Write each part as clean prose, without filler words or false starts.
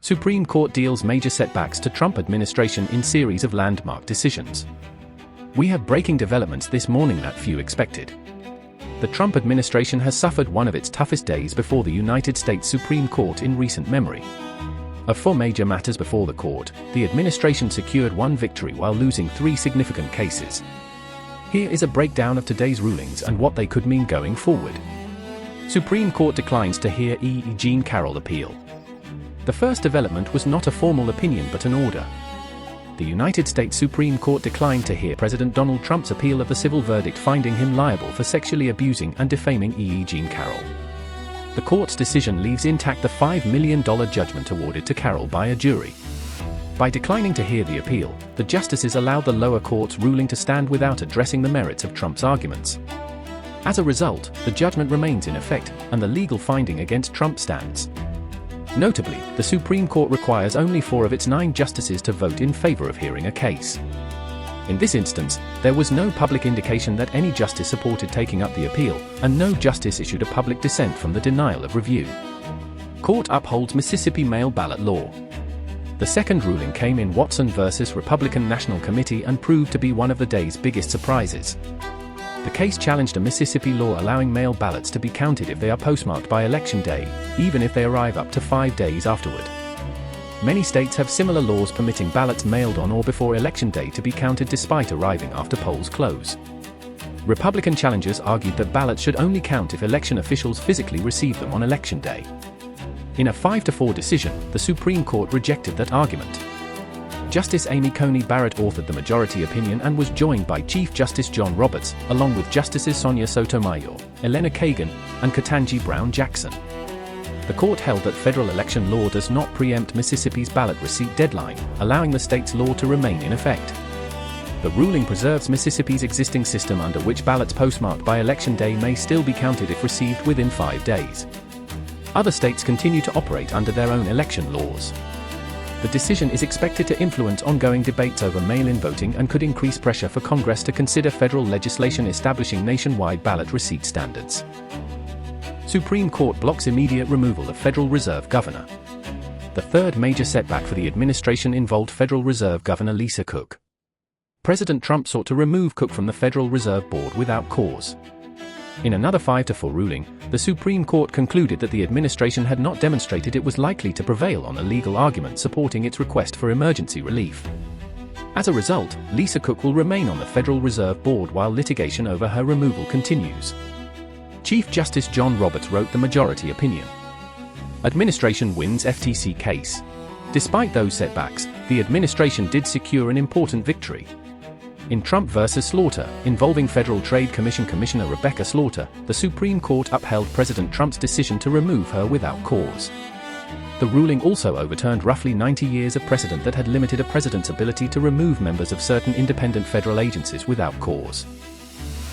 Supreme Court deals major setbacks to Trump administration in series of landmark decisions. We have breaking developments this morning that few expected. The Trump administration has suffered one of its toughest days before the United States Supreme Court in recent memory. Of 4 major matters before the court, the administration secured 1 victory while losing 3 significant cases. Here is a breakdown of today's rulings and what they could mean going forward. Supreme Court declines to hear Jean Carroll appeal. The first development was not a formal opinion but an order. The United States Supreme Court declined to hear President Donald Trump's appeal of the civil verdict finding him liable for sexually abusing and defaming Jean Carroll. The court's decision leaves intact the $5 million judgment awarded to Carroll by a jury. By declining to hear the appeal, the justices allowed the lower court's ruling to stand without addressing the merits of Trump's arguments. As a result, the judgment remains in effect, and the legal finding against Trump stands. Notably, the Supreme Court requires only 4 of its 9 justices to vote in favor of hearing a case. In this instance, there was no public indication that any justice supported taking up the appeal, and no justice issued a public dissent from the denial of review. Court upholds Mississippi mail ballot law. The second ruling came in Watson versus Republican National Committee and proved to be one of the day's biggest surprises. The case challenged a Mississippi law allowing mail ballots to be counted if they are postmarked by Election Day, even if they arrive up to 5 days afterward. Many states have similar laws permitting ballots mailed on or before Election Day to be counted despite arriving after polls close. Republican challengers argued that ballots should only count if election officials physically receive them on Election Day. In a 5-4 decision, the Supreme Court rejected that argument. Justice Amy Coney Barrett authored the majority opinion and was joined by Chief Justice John Roberts, along with Justices Sonia Sotomayor, Elena Kagan, and Ketanji Brown Jackson. The court held that federal election law does not preempt Mississippi's ballot receipt deadline, allowing the state's law to remain in effect. The ruling preserves Mississippi's existing system under which ballots postmarked by Election Day may still be counted if received within 5 days. Other states continue to operate under their own election laws. The decision is expected to influence ongoing debates over mail-in voting and could increase pressure for Congress to consider federal legislation establishing nationwide ballot receipt standards. Supreme Court blocks immediate removal of Federal Reserve Governor. The third major setback for the administration involved Federal Reserve Governor Lisa Cook. President Trump sought to remove Cook from the Federal Reserve Board without cause. In another 5-4 ruling, the Supreme Court concluded that the administration had not demonstrated it was likely to prevail on a legal argument supporting its request for emergency relief. As a result, Lisa Cook will remain on the Federal Reserve Board while litigation over her removal continues. Chief Justice John Roberts wrote the majority opinion. Administration wins FTC case. Despite those setbacks, the administration did secure an important victory. In Trump versus Slaughter, involving Federal Trade Commission Commissioner Rebecca Slaughter, the Supreme Court upheld President Trump's decision to remove her without cause. The ruling also overturned roughly 90 years of precedent that had limited a president's ability to remove members of certain independent federal agencies without cause.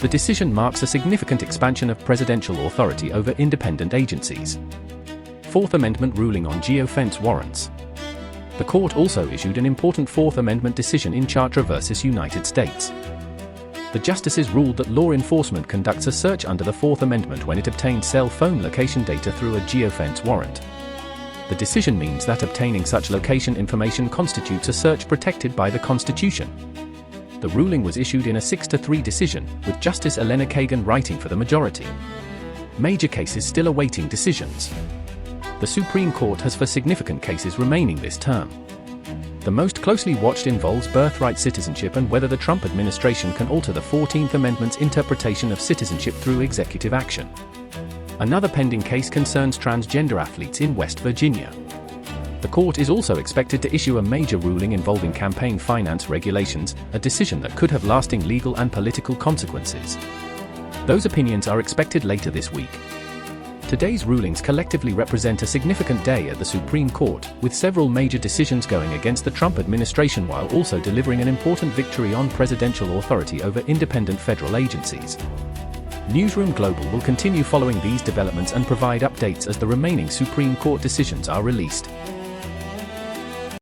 The decision marks a significant expansion of presidential authority over independent agencies. Fourth Amendment ruling on geofence warrants. The court also issued an important Fourth Amendment decision in Chartres versus United States. The justices ruled that law enforcement conducts a search under the Fourth Amendment when it obtains cell phone location data through a geofence warrant. The decision means that obtaining such location information constitutes a search protected by the Constitution. The ruling was issued in a 6-3 decision, with Justice Elena Kagan writing for the majority. Major cases still awaiting decisions. The Supreme Court has 4 significant cases remaining this term. The most closely watched involves birthright citizenship and whether the Trump administration can alter the 14th Amendment's interpretation of citizenship through executive action. Another pending case concerns transgender athletes in West Virginia. The court is also expected to issue a major ruling involving campaign finance regulations, a decision that could have lasting legal and political consequences. Those opinions are expected later this week. Today's rulings collectively represent a significant day at the Supreme Court, with several major decisions going against the Trump administration while also delivering an important victory on presidential authority over independent federal agencies. Newsroom Global will continue following these developments and provide updates as the remaining Supreme Court decisions are released.